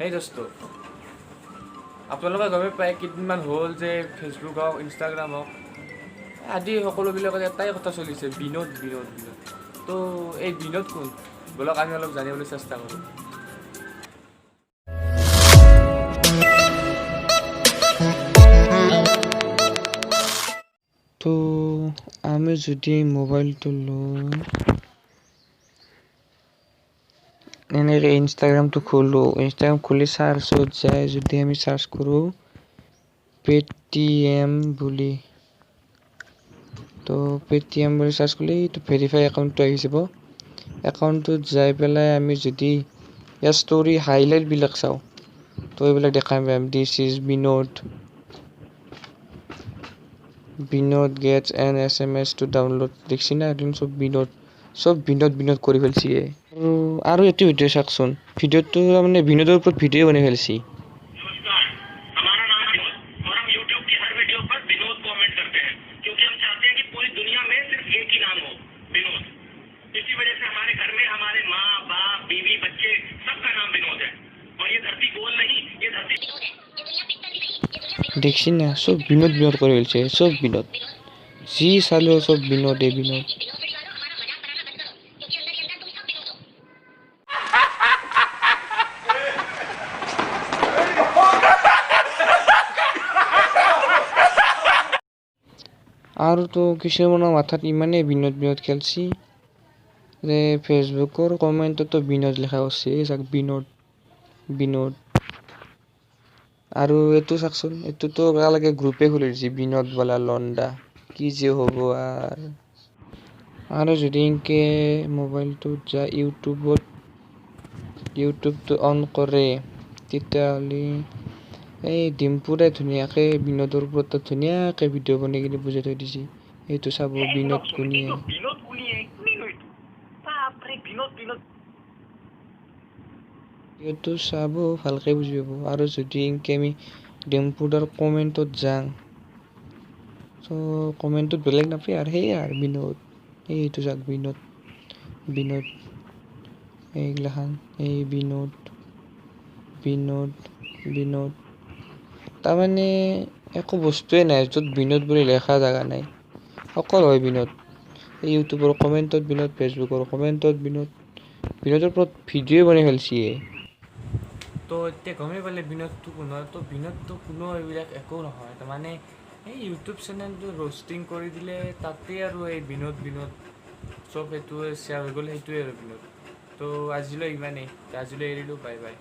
সেই দোস্ত আপোনালোকে গমে পায় কেইদিনমান হ'ল যে ফেচবুক হওক ইনষ্টাগ্ৰাম হওক আদি সকলোবিলাকত এটাই কথা চলিছে বিনোদ বিনোদ বিনোদ। তো এই বিনোদ কোন বলক আমি অলপ জানিবলৈ চেষ্টা কৰোঁ। তো আমি যদি মোবাইলটো লৈ এনেকৈ ইনষ্টাগ্ৰামটো খোলোঁ, ইনষ্টাগ্ৰাম খুলি চাৰ্চত যায় যদি আমি চাৰ্চ কৰোঁ পেটিএম বুলি, তো পেটিএম বুলি চাৰ্চ কৰিলে এইটো ভেৰিফাই একাউণ্টটো আহি যাব। একাউণ্টটোত যাই পেলাই আমি যদি ইয়াৰ ষ্টৰি হাইলাইটবিলাক চাওঁ তো এইবিলাক দেখা পাম this is Binod, Binod gets an SMS to download দেখছি না চব বিনোদ বিনোদ কৰি ফেলছি। আৰু এইটো ভিডিঅ' চাওকচোন, ভিডিঅ'টো তাৰমানে বিনোদৰ ওপৰত ভিডিঅ' বনাই ফেলছি। দেখছি না সব বিনোদ বিনোদ কৰে ফেলছে, সব বিনোদ যি চালেও সব বিনোদে বিনোদ। আৰু তো কিছুমানৰ মাথাত ইমানেই বিনোদ বিনোদ খেলছি যে ফেচবুকৰ কমেণ্টতো বিনোদ লিখা আছে, চাক বিনোদ বিনোদ। আৰু এইটো চাকচোন, এইটোতো একেলগে গ্ৰুপে খুলি দিছে বিনোদ বোলা লণ্ডা, কি যে হ'ব। আৰু যদি এনেকে মোবাইলটোত যায় ইউটিউবটো অন কৰে তেতিয়াহ'লে এই ডিম্পুৰে ধুনীয়াকৈ বিনোদৰ ওপৰত ধুনীয়াকৈ ভিডিঅ' বনাই কিনে বুজাই থৈ দিছে। এইটো চাব বিনোদ কোনিয়ে, এইটো চাব ভালকৈ বুজি পাব। আৰু যদি এনেকৈ আমি ডিম্পুদাৰ কমেণ্টত যাওঁ তো কমেণ্টত বেলেগ নাপায় আৰু সেয়ে আৰু বিনোদ, এইটো চাওক বিনোদ বিনোদ এইগিলাখান, এই বিনোদ বিনোদ বিনোদ। তাৰমানে একো বস্তুৱে নাই য'ত বিনোদ বুলি লেখা জেগা নাই, অকল হয় বিনোদ। ইউটিউবৰ কমেণ্টত বিনোদ, ফেচবুকৰ কমেণ্টত বিনোদ, বিনোদৰ ওপৰত ভিডিঅ'ই বনাই ফেলছি। তো এতিয়া গমেই পালে বিনোদটো কোন হয়। তো বিনোদটো কোনো এইবিলাক একো নহয়, তাৰমানে এই ইউটিউব চেনেলটো ৰ'ষ্টিং কৰি দিলে তাতেই আৰু এই বিনোদ বিনোদ চব সেইটোৱে শ্বেয়াৰ হৈ গ'ল, সেইটোৱে আৰু বিনোদ। তো আজিলৈ ইমানেই, আজিলৈ এৰিলোঁ, বাই বাই।